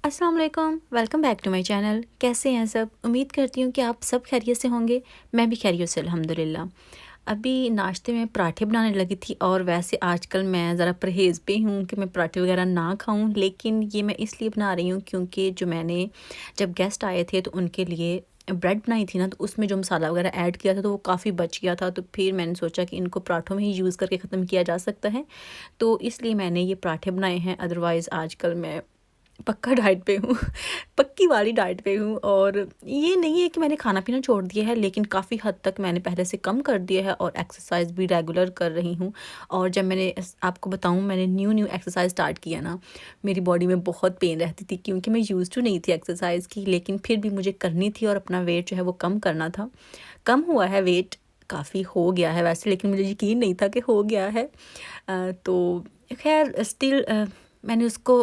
अस्सलाम वालेकुम, welcome back to my channel. कैसे हैं सब? उम्मीद करती हूँ कि आप सब खैरियत से होंगे। मैं भी खैरियत से अल्हम्दुलिल्लाह। अभी नाश्ते में पराठे बनाने लगी थी और वैसे आजकल मैं ज़रा परहेज़ पे हूँ कि मैं पराठे वगैरह ना खाऊँ, लेकिन ये मैं इसलिए बना रही हूँ क्योंकि जो मैंने जब गेस्ट आए थे तो उनके लिए ब्रेड बनाई थी ना, तो उसमें जो मसाला वगैरह ऐड किया था तो वो काफ़ी बच गया था। तो फिर मैंने सोचा कि इनको पराठों में ही यूज़ करके ख़त्म किया जा सकता है, तो इसलिए मैंने ये पराठे बनाए हैं। अदरवाइज़ आजकल मैं पक्का डाइट पे हूँ पक्की वाली डाइट पे हूँ। और ये नहीं है कि मैंने खाना पीना छोड़ दिया है, लेकिन काफ़ी हद तक मैंने पहले से कम कर दिया है और एक्सरसाइज भी रेगुलर कर रही हूँ। और जब मैंने आपको बताऊँ, मैंने न्यू एक्सरसाइज स्टार्ट किया ना, मेरी बॉडी में बहुत पेन रहती थी क्योंकि मैं यूज़ टू नहीं थी एक्सरसाइज की, लेकिन फिर भी मुझे करनी थी और अपना वेट जो है वो कम करना था। कम हुआ है वेट, काफ़ी हो गया है वैसे, लेकिन मुझे यकीन नहीं था कि हो गया है। तो खैर स्टिल मैंने उसको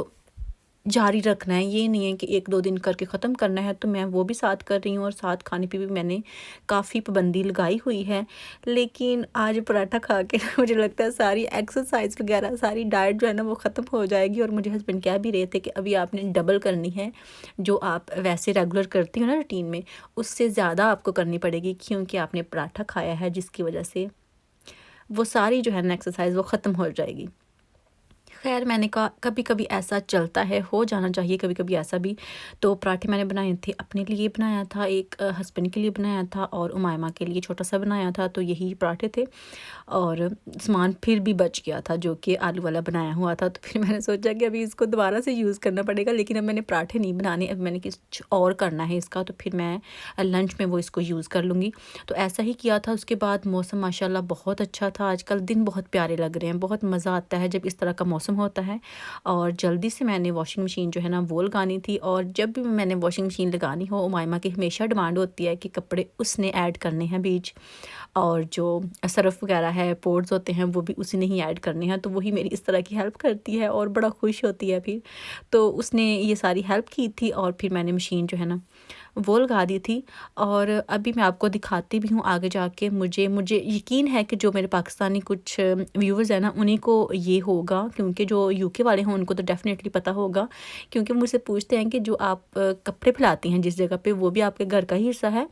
जारी रखना है। ये नहीं है कि 1-2 दिन करके ख़त्म करना है, तो मैं वो भी साथ कर रही हूँ और साथ खाने पे भी मैंने काफ़ी पाबंदी लगाई हुई है। लेकिन आज पराठा खा के ना मुझे लगता है सारी एक्सरसाइज़ वग़ैरह, सारी डाइट जो है ना वो ख़त्म हो जाएगी। और मुझे हस्बैंड कह भी रहे थे कि अभी आपने डबल करनी है, जो आप वैसे रेगुलर करती हो ना रूटीन में, उससे ज़्यादा आपको करनी पड़ेगी क्योंकि आपने पराठा खाया है, जिसकी वज़ह से वो सारी जो है ना एक्सरसाइज़ वो ख़त्म हो जाएगी। खैर मैंने कहा कभी-कभी ऐसा चलता है, हो जाना चाहिए कभी-कभी ऐसा भी। तो पराठे मैंने बनाए थे, अपने लिए बनाया था, एक हस्बैंड के लिए बनाया था और उमायमा के लिए छोटा-सा बनाया था, तो यही पराठे थे। और सामान फिर भी बच गया था जो कि आलू वाला बनाया हुआ था, तो फिर मैंने सोचा कि अभी इसको दोबारा से यूज़ करना पड़ेगा, लेकिन अब मैंने पराठे नहीं बनाने, अब मैंने कुछ और करना है इसका, तो फिर मैं लंच में वो इसको यूज़ कर लूँगी। तो ऐसा ही किया था। उसके बाद मौसम माशाल्लाह बहुत अच्छा था, आजकल दिन बहुत प्यारे लग रहे हैं, बहुत मज़ा आता है जब इस तरह का मौसम होता है। और जल्दी से मैंने वॉशिंग मशीन जो है ना वो लगानी थी, और जब भी मैंने वॉशिंग मशीन लगानी हो, उमायमा की हमेशा डिमांड होती है कि कपड़े उसने ऐड करने हैं बीच, और जो सरफ़ वगैरह है, पोर्स होते हैं, वो भी उसी ने ही ऐड करने हैं, तो वही मेरी इस तरह की हेल्प करती है और बड़ा खुश होती है फिर। तो उसने ये सारी हेल्प की थी और फिर मैंने मशीन जो है ना वो लगा दी थी। और अभी मैं आपको दिखाती भी हूँ आगे जाके। मुझे मुझे यकीन है कि जो मेरे पाकिस्तानी कुछ व्यूअर्स हैं ना, उन्हीं को ये होगा, क्योंकि जो यूके वाले हैं उनको तो डेफ़िनेटली पता होगा, क्योंकि मुझसे पूछते हैं कि जो आप कपड़े फैलाती हैं जिस जगह पे, वो भी आपके घर का ही हिस्सा है?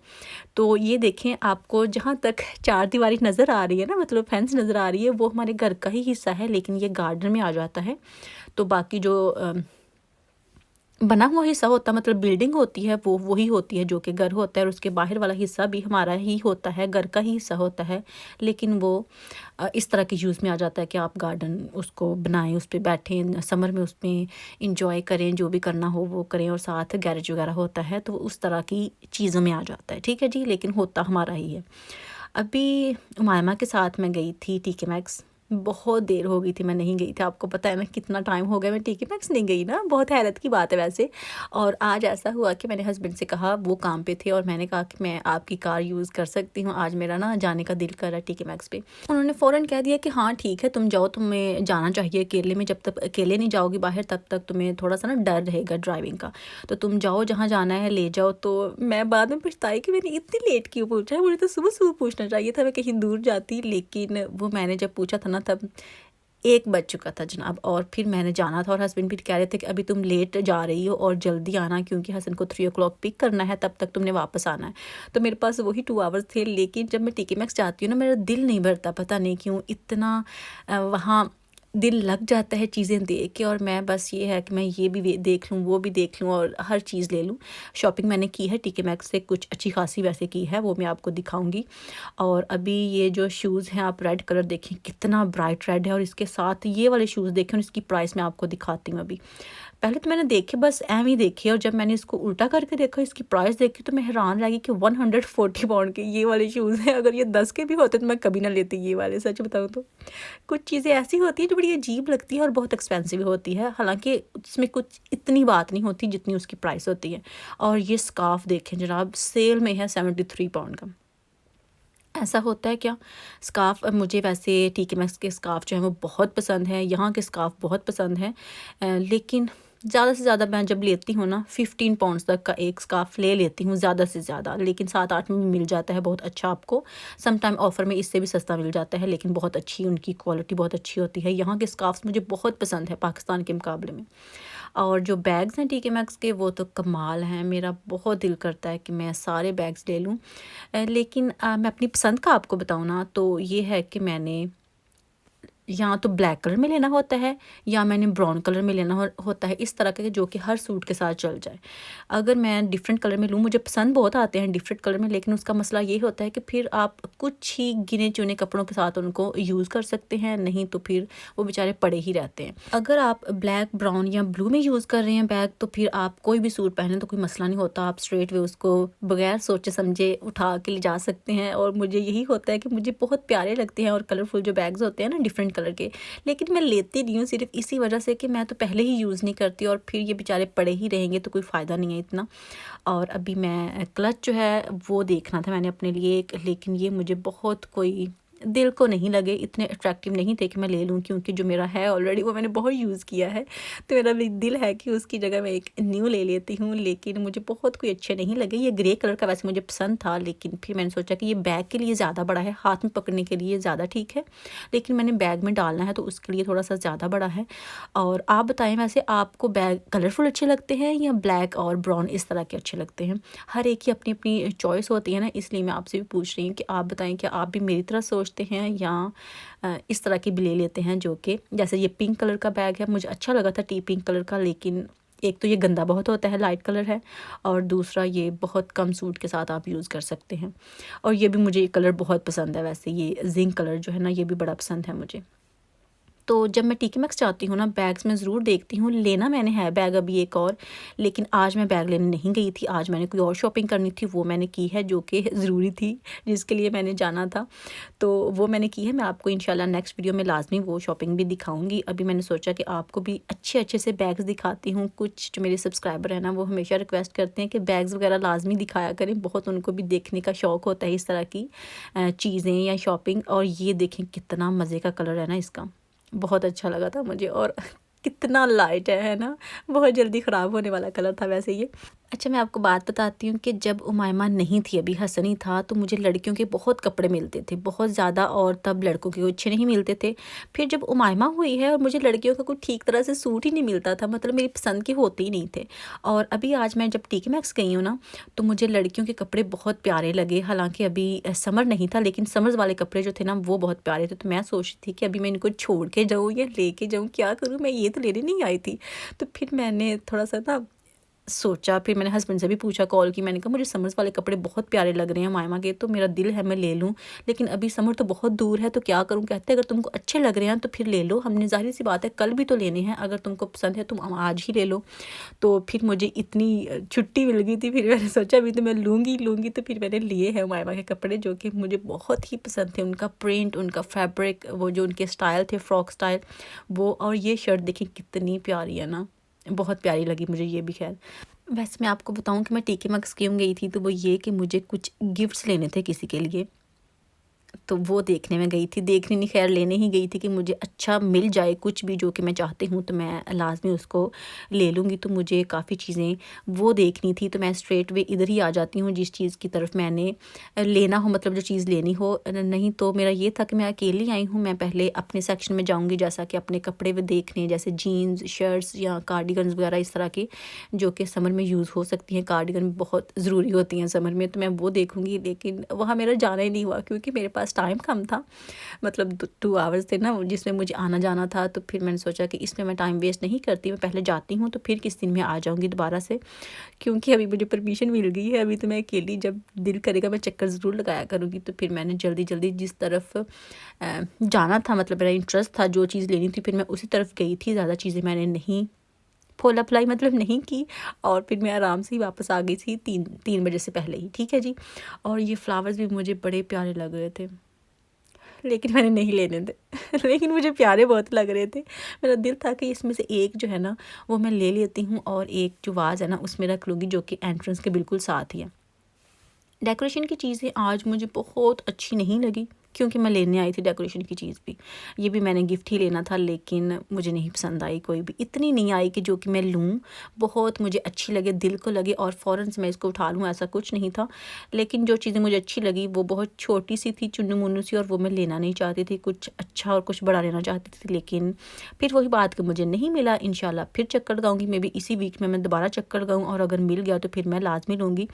तो ये देखें, आपको जहाँ तक चारदीवारी नज़र आ रही है ना, मतलब फेंस नज़र आ रही है, वो हमारे घर का ही हिस्सा है, लेकिन ये गार्डन में आ जाता है। तो बाकी जो बना हुआ हिस्सा होता, मतलब बिल्डिंग होती है, वो वही होती है जो कि घर होता है, और उसके बाहर वाला हिस्सा भी हमारा ही होता है, घर का ही हिस्सा होता है। लेकिन वो इस तरह के यूज़ में आ जाता है कि आप गार्डन उसको बनाएँ, उस पे बैठें, समर में उसमें एन्जॉय करें, जो भी करना हो वो करें, और साथ गैरेज वगैरह होता है, तो उस तरह की चीज़ों में आ जाता है। ठीक है जी, लेकिन होता हमारा ही है। अभी उमायमा के साथ मैं गई थी टीके मैक्स। बहुत देर हो गई थी मैं नहीं गई थी। आपको पता है ना कितना टाइम हो गया मैं टीके मैक्स नहीं गई ना, बहुत हैरत की बात है वैसे। और आज ऐसा हुआ कि मैंने हस्बैंड से कहा, वो काम पे थे, और मैंने कहा कि मैं आपकी कार यूज़ कर सकती हूँ, आज मेरा ना जाने का दिल कर रहा है टीके मैक्स पे। उन्होंने फ़ौरन कह दिया कि हाँ ठीक है, तुम जाओ, तुम्हें जाना चाहिए अकेले में, जब तक अकेले नहीं जाओगी बाहर तब तक तुम्हें थोड़ा-सा ना डर रहेगा ड्राइविंग का। तो तुम जाओ, जहाँ जाना है ले जाओ। तो मैं बाद में पछताई कि मैंने इतनी लेट क्यों पूछा है, मुझे तो सुबह-सुबह पूछना चाहिए था, मैं कहीं दूर जाती। लेकिन वो मैंने जब पूछा था ना, तब 1 बज चुका था जनाब, और फिर मैंने जाना था, और हस्बैंड भी कह रहे थे कि अभी तुम लेट जा रही हो और जल्दी आना, क्योंकि हसन को 3 o'clock पिक करना है, तब तक तुमने वापस आना है। तो मेरे पास वही 2 आवर्स थे, लेकिन जब मैं टीके मैक्स जाती हूँ ना, मेरा दिल नहीं भरता, पता नहीं क्यों इतना वहाँ दिल लग जाता है चीज़ें देख के, और मैं बस ये है कि मैं ये भी देख लूँ, वो भी देख लूँ और हर चीज़ ले लूँ। शॉपिंग मैंने की है टीके मैक्स से, कुछ अच्छी खासी वैसे की है, वो मैं आपको दिखाऊँगी। और अभी ये जो शूज़ हैं, आप रेड कलर देखें कितना ब्राइट रेड है, और इसके साथ ये वाले शूज़ देखें, और इसकी प्राइस मैं आपको दिखाती हूँ अभी। पहले तो मैंने देखे, बस ऐवें ही देखे, और जब मैंने इसको उल्टा करके देखा, इसकी प्राइस देखी, तो मैं हैरान रह गई कि 140 पाउंड के ये वाले शूज़ हैं। अगर ये 10 के भी होते तो मैं कभी ना लेती ये वाले, सच बताऊँ तो। कुछ चीज़ें ऐसी होती हैं जो बड़ी अजीब लगती है और बहुत एक्सपेंसिव होती है, हालाँकि उसमें कुछ इतनी बात नहीं होती जितनी उसकी प्राइस होती है। और ये स्कार्फ़ देखें जनाब, सेल में है 73 पाउंड का। ऐसा होता है क्या? स्कार्फ़ मुझे वैसे टीके मैक्स के स्कार्फ़ जो हैं वो बहुत पसंद हैं, यहाँ के स्कार्फ़ बहुत पसंद हैं। लेकिन ज़्यादा से ज़्यादा मैं जब लेती हूँ ना, 15 पाउंड्स तक का एक स्कार्फ़ ले लेती हूँ ज़्यादा से ज़्यादा, लेकिन 7-8 में भी मिल जाता है बहुत अच्छा आपको। सम टाइम ऑफ़र में इससे भी सस्ता मिल जाता है, लेकिन बहुत अच्छी उनकी क्वालिटी बहुत अच्छी होती है। यहाँ के स्कार्फ़्स मुझे बहुत पसंद है पाकिस्तान के मुकाबले में। और जो बैग्स हैं टीके मैक्स के वो तो कमाल हैं, मेरा बहुत दिल करता है कि मैं सारे बैग्स ले लूँ। लेकिन मैं अपनी पसंद का आपको बताऊँ ना तो ये है कि मैंने या तो ब्लैक कलर में लेना होता है या मैंने ब्राउन कलर में लेना होता है, इस तरह के जो कि हर सूट के साथ चल जाए। अगर मैं डिफरेंट कलर में लूँ, मुझे पसंद बहुत आते हैं डिफरेंट कलर में, लेकिन उसका मसला ये होता है कि फिर आप कुछ ही गिने चुने कपड़ों के साथ उनको यूज़ कर सकते हैं, नहीं तो फिर वो बेचारे पड़े ही रहते हैं। अगर आप ब्लैक, ब्राउन या ब्लू में यूज़ कर रहे हैं बैग, तो फिर आप कोई भी सूट पहने तो कोई मसला नहीं होता, आप स्ट्रेट वे उसको बगैर सोचे समझे उठा के ले जा सकते हैं। और मुझे यही होता है कि मुझे बहुत प्यारे लगते हैं और कलरफुल जो बैग्स होते हैं ना डिफरेंट कलर के, लेकिन मैं लेती नहीं हूँ सिर्फ इसी वजह से कि मैं तो पहले ही यूज़ नहीं करती और फिर ये बेचारे पड़े ही रहेंगे तो कोई फ़ायदा नहीं है इतना। और अभी मैं क्लच जो है वो देखना था मैंने अपने लिए एक, लेकिन ये मुझे बहुत कोई दिल को नहीं लगे, इतने अट्रैक्टिव नहीं थे कि मैं ले लूँ, क्योंकि जो मेरा है ऑलरेडी वो मैंने बहुत यूज़ किया है। तो मेरा भी दिल है कि उसकी जगह मैं एक न्यू ले लेती हूँ, लेकिन मुझे बहुत कोई अच्छे नहीं लगे। ये ग्रे कलर का वैसे मुझे पसंद था, लेकिन फिर मैंने सोचा कि ये बैग के लिए ज़्यादा बड़ा है, हाथ में पकड़ने के लिए ज़्यादा ठीक है, लेकिन मैंने बैग में डालना है तो उसके लिए थोड़ा सा ज़्यादा बड़ा है। और आप बताएं वैसे आपको बैग कलरफुल अच्छे लगते हैं या ब्लैक और ब्राउन इस तरह के अच्छे लगते हैं? हर एक की अपनी अपनी चॉइस होती है ना, इसलिए मैं आपसे भी पूछ रही हूँ कि आप बताएं कि आप भी मेरी तरह सोचते हैं या इस तरह की भी ले लेते हैं। जो कि जैसे ये पिंक कलर का बैग है, मुझे अच्छा लगा था टी पिंक कलर का, लेकिन एक तो ये गंदा बहुत होता है, लाइट कलर है, और दूसरा ये बहुत कम सूट के साथ आप यूज़ कर सकते हैं। और ये भी मुझे ये कलर बहुत पसंद है, वैसे ये जिंक कलर जो है ना ये भी बड़ा पसंद है मुझे। तो जब मैं टीके मैक्स जाती हूँ ना, बैग्स में ज़रूर देखती हूँ, लेना मैंने है बैग अभी एक और, लेकिन आज मैं बैग लेने नहीं गई थी, आज मैंने कोई और शॉपिंग करनी थी, वो मैंने की है जो कि ज़रूरी थी, जिसके लिए मैंने जाना था, तो वो मैंने की है। मैं आपको इंशाल्लाह नेक्स्ट वीडियो में लाजमी वो शॉपिंग भी दिखाऊंगी। अभी मैंने सोचा कि आपको भी अच्छे अच्छे से बैग्स दिखाती हूँ। कुछ जो मेरे सब्सक्राइबर हैं ना वो हमेशा रिक्वेस्ट करते हैं कि बैग्स वगैरह लाजमी दिखाया करें, बहुत उनको भी देखने का शौक़ होता है इस तरह की चीज़ें या शॉपिंग। और ये देखें कितना मज़े का कलर है ना इसका, बहुत अच्छा लगा था मुझे, और कितना लाइट है ना, बहुत जल्दी ख़राब होने वाला कलर था वैसे ये। अच्छा, मैं आपको बात बताती हूँ कि जब उमायमा नहीं थी, अभी हसन ही था, तो मुझे लड़कियों के बहुत कपड़े मिलते थे, बहुत ज़्यादा, और तब लड़कों के अच्छे नहीं मिलते थे। फिर जब उमायमा हुई है और मुझे लड़कियों का कुछ ठीक तरह से सूट ही नहीं मिलता था, मतलब मेरी पसंद के होते ही नहीं थे। और अभी आज मैं जब टीके मैक्स गई हूँ ना, तो मुझे लड़कियों के कपड़े बहुत प्यारे लगे। हालांकि अभी समर नहीं था, लेकिन समर्स वाले कपड़े जो थे ना वो बहुत प्यारे थे। तो मैं सोच रही थी कि अभी मैं इनको छोड़ के जाऊँ या लेके जाऊँ, क्या करूँ, मैं ये तो लेने नहीं आई थी। तो फिर मैंने थोड़ा सा ना सोचा, फिर मैंने हस्बैंड से भी पूछा, कॉल की, मैंने कहा मुझे समर्स वाले कपड़े बहुत प्यारे लग रहे हैं मायमा के, तो मेरा दिल है मैं ले लूँ, लेकिन अभी समर तो बहुत दूर है, तो क्या करूँ। कहते हैं अगर तुमको अच्छे लग रहे हैं तो फिर ले लो, हमने जाहिर सी बात है कल भी तो लेने हैं, अगर तुमको पसंद है तुम आज ही ले लो। तो फिर मुझे इतनी छुट्टी मिल गई थी, फिर मैंने सोचा अभी तो मैं लूँगी, तो फिर मैंने लिए हैं मायमा के कपड़े, जो कि मुझे बहुत ही पसंद थे। उनका प्रिंट, उनका फैब्रिक, वो जो उनके स्टाइल थे, फ्रॉक स्टाइल वो, और ये शर्ट देखें कितनी प्यारी है ना, बहुत प्यारी लगी मुझे ये भी। खैर, वैसे मैं आपको बताऊं कि मैं टीके मैक्स क्यों गई थी, तो वो ये कि मुझे कुछ गिफ्ट्स लेने थे किसी के लिए, तो वो देखने में गई थी, देखने नहीं खैर लेने ही गई थी कि मुझे अच्छा मिल जाए कुछ भी जो कि मैं चाहती हूँ तो मैं लाजमी उसको ले लूँगी। तो मुझे काफ़ी चीज़ें वो देखनी थी, तो मैं स्ट्रेट वे इधर ही आ जाती हूँ जिस चीज़ की तरफ मैंने लेना हो, मतलब जो चीज़ लेनी हो। नहीं तो मेरा ये था कि मैं अकेली आई हूँ, मैं पहले अपने सेक्शन में जाऊँगी, जैसा कि अपने कपड़े वे देखने, जैसे जीन्स, शर्ट्स या कार्डिगन्स वगैरह इस तरह के जो कि समर में यूज़ हो सकती हैं। कार्डिगन बहुत ज़रूरी होती हैं समर में, तो मैं वो देखूँगी, लेकिन वहाँ मेरा जाना ही नहीं हुआ क्योंकि मेरे पास टाइम कम था, मतलब 2 आवर्स थे ना जिसमें मुझे आना जाना था। तो फिर मैंने सोचा कि इसमें मैं टाइम वेस्ट नहीं करती, मैं पहले जाती हूँ तो फिर किस दिन मैं आ जाऊँगी दोबारा से, क्योंकि अभी मुझे परमिशन मिल गई है। अभी तो मैं अकेली, जब दिल करेगा मैं चक्कर ज़रूर लगाया करूँगी। तो फिर मैंने जल्दी जल्दी जिस तरफ जाना था, मतलब मेरा इंटरेस्ट था जो चीज़ लेनी थी, फिर मैं उसी तरफ गई थी। ज़्यादा चीज़ें मैंने नहीं फुल अप्लाई मतलब नहीं की, और फिर मैं आराम से ही वापस आ गई थी 3 बजे से पहले ही, ठीक है जी। और ये फ्लावर्स भी मुझे बड़े प्यारे लग रहे थे, लेकिन मैंने नहीं लेने थे लेकिन मुझे प्यारे बहुत लग रहे थे। मेरा दिल था कि इसमें से एक जो है ना वो मैं ले लेती हूँ, और एक जो वाज़ है ना उसमें रख लूँगी, जो कि एंट्रेंस के बिल्कुल साथ ही है। डेकोरेशन की चीज़ें आज मुझे बहुत अच्छी नहीं लगी, क्योंकि मैं लेने आई थी डेकोरेशन की चीज़ भी। ये भी मैंने गिफ्ट ही लेना था, लेकिन मुझे नहीं पसंद आई कोई भी, इतनी नहीं आई कि जो कि मैं लूँ, बहुत मुझे अच्छी लगे, दिल को लगे और फ़ौरन से मैं इसको उठा लूँ, ऐसा कुछ नहीं था। लेकिन जो चीज़ें मुझे अच्छी लगी वो बहुत छोटी सी थी, चुन्नू-मुन्नू सी, और वो मैं लेना नहीं चाहती थी, कुछ अच्छा और कुछ बड़ा लेना चाहती थी। लेकिन फिर वही बात कि मुझे नहीं मिला। इंशाल्लाह फिर चक्कर लगाऊंगी, मे बी इसी वीक में मैं दोबारा चक्कर लगाऊँ, और अगर मिल गया तो फिर मैं लाजमी लूँगी।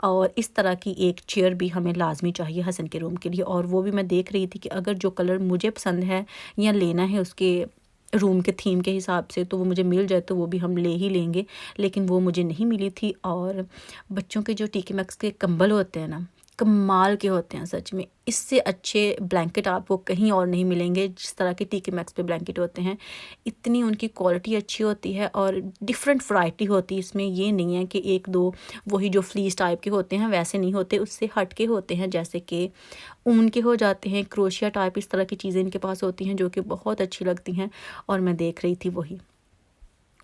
और इस तरह की एक चेयर भी हमें लाजमी चाहिए हसन के रूम के लिए, और वो भी मैं देख रही थी कि अगर जो कलर मुझे पसंद है या लेना है उसके रूम के थीम के हिसाब से, तो वो मुझे मिल जाए तो वो भी हम ले ही लेंगे। लेकिन वो मुझे नहीं मिली थी। और बच्चों के जो टीके मैक्स के कंबल होते हैं ना, कमाल के होते हैं सच में। इससे अच्छे ब्लैंकेट आपको कहीं और नहीं मिलेंगे, जिस तरह के टीके मैक्स पे ब्लैंकेट होते हैं। इतनी उनकी क्वालिटी अच्छी होती है और डिफरेंट वैरायटी होती है इसमें। ये नहीं है कि एक दो वही जो फ्लीस टाइप के होते हैं वैसे नहीं होते, उससे हट के होते हैं, जैसे कि ऊन के हो जाते हैं, क्रोशिया टाइप, इस तरह की चीज़ें इनके पास होती हैं जो कि बहुत अच्छी लगती हैं। और मैं देख रही थी वही।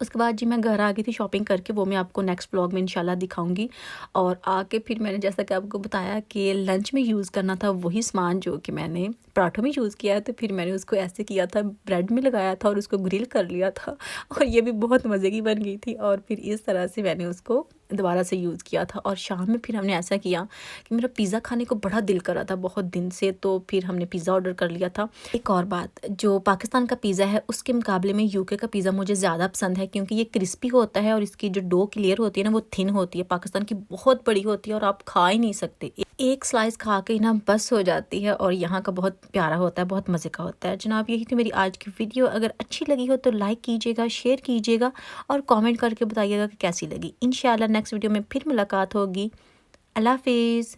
उसके बाद जी मैं घर आ गई थी शॉपिंग करके, वो मैं आपको नेक्स्ट व्लॉग में इंशाल्लाह दिखाऊंगी। और आके फिर मैंने जैसा कि आपको बताया कि लंच में यूज़ करना था वही सामान जो कि मैंने पराठों में यूज़ किया है, तो फिर मैंने उसको ऐसे किया था, ब्रेड में लगाया था और उसको ग्रिल कर लिया था और ये भी बहुत मज़े की बन गई थी। और फिर इस तरह से मैंने उसको दोबारा से यूज़ किया था। और शाम में फिर हमने ऐसा किया कि मेरा पिज़्ज़ा खाने को बड़ा दिल कर रहा था बहुत दिन से, तो फिर हमने पिज़्ज़ा ऑर्डर कर लिया था। एक और बात, जो पाकिस्तान का पिज़्ज़ा है उसके मुकाबले में यूके का पिज़्ज़ा मुझे ज़्यादा पसंद है, क्योंकि ये क्रिस्पी होता है और इसकी जो डो की लेयर होती है ना वो थिन होती है। पाकिस्तान की बहुत बड़ी होती है और आप खा ही नहीं सकते, एक स्लाइस खा के ना बस हो जाती है। और यहाँ का बहुत प्यारा होता है, बहुत मज़े का होता है। जनाब यही थी मेरी आज की वीडियो। अगर अच्छी लगी हो तो लाइक कीजिएगा, शेयर कीजिएगा और कमेंट करके बताइएगा कि कैसी लगी। इंशाल्लाह नेक्स्ट वीडियो में फिर मुलाकात होगी। अल्लाह हाफिज़।